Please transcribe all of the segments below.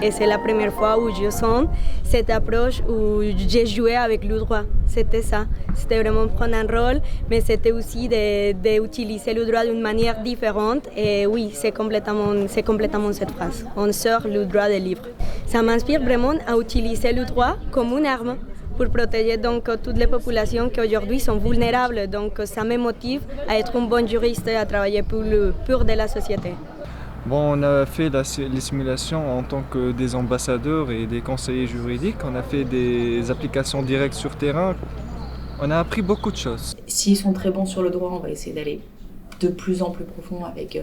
et c'est la première fois où je sens cette approche où j'ai joué avec le droit. C'était ça. C'était vraiment prendre un rôle, mais c'était aussi d'utiliser le droit d'une manière différente. Et oui, c'est complètement cette phrase. On sort le droit des livres. Ça m'inspire vraiment à utiliser le droit comme une arme pour protéger donc toutes les populations qui aujourd'hui sont vulnérables. Donc ça me motive à être un bon juriste et à travailler pour le pur de la société. Bon, on a fait les simulations en tant que des ambassadeurs et des conseillers juridiques. On a fait des applications directes sur terrain. On a appris beaucoup de choses. S'ils sont très bons sur le droit, on va essayer d'aller de plus en plus profond avec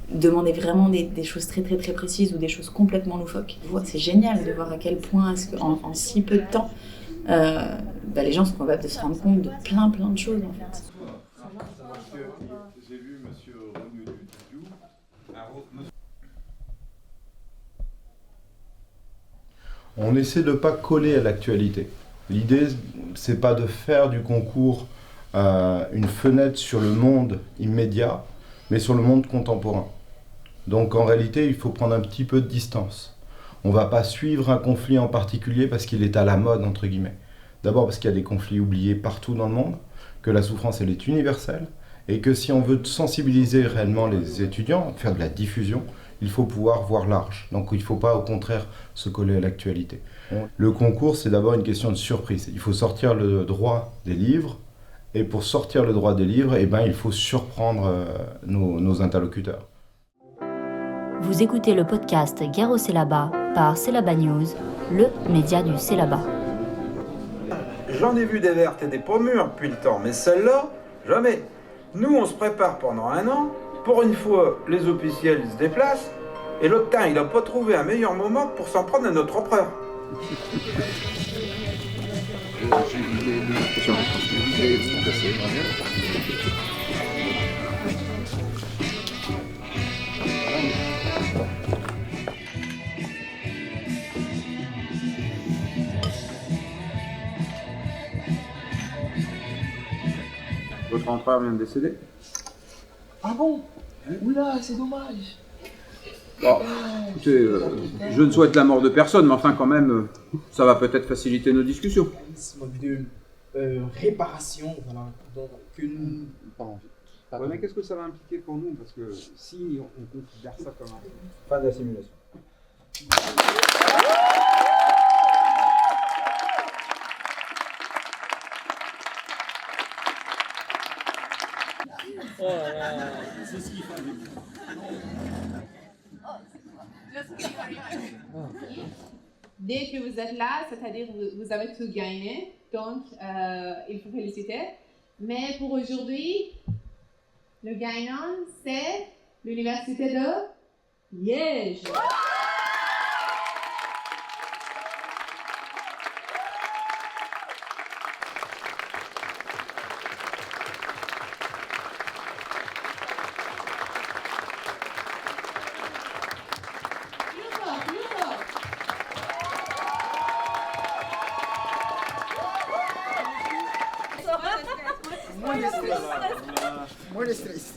demander vraiment des choses très très très précises ou des choses complètement loufoques. C'est génial de voir à quel point est-ce en si peu de temps les gens sont capables de se rendre compte de plein de choses en fait. J'ai vu monsieur Renu Dudiou. On essaie de ne pas coller à l'actualité. L'idée, c'est pas de faire du concours une fenêtre sur le monde immédiat, mais sur le monde contemporain. Donc en réalité, il faut prendre un petit peu de distance. On ne va pas suivre un conflit en particulier parce qu'il est à la mode, entre guillemets. D'abord parce qu'il y a des conflits oubliés partout dans le monde, que la souffrance elle est universelle, et que si on veut sensibiliser réellement les étudiants, faire de la diffusion, il faut pouvoir voir large. Donc il ne faut pas au contraire se coller à l'actualité. Le concours, c'est d'abord une question de surprise. Il faut sortir le droit des livres, et pour sortir le droit des livres, il faut surprendre nos interlocuteurs. Vous écoutez le podcast Guerre au Célabat par Célaba News, le média du Célabat. J'en ai vu des vertes et des pas mûres depuis le temps, mais celle-là, jamais. Nous, on se prépare pendant 1 an. Pour une fois, les officiels ils se déplacent. Et l'autre temps, il n'a pas trouvé un meilleur moment pour s'en prendre à notre empereur. Votre empereur vient de décéder. Ah bon? Oula, c'est dommage. Bon, écoutez, je ne souhaite la mort de personne, mais enfin quand même, ça va peut-être faciliter nos discussions. C'est une vidéo réparation, voilà, donc que nous pas envie. Ouais, mais qu'est-ce que ça va impliquer pour nous? Parce que si on considère ça comme un fin de la simulation. Oh là là, c'est ce qu'il fallait. Dès que vous êtes là, c'est-à-dire vous avez tout gagné, donc il faut féliciter. Mais pour aujourd'hui, le gagnant, c'est l'Université de Liège. Moins de stress.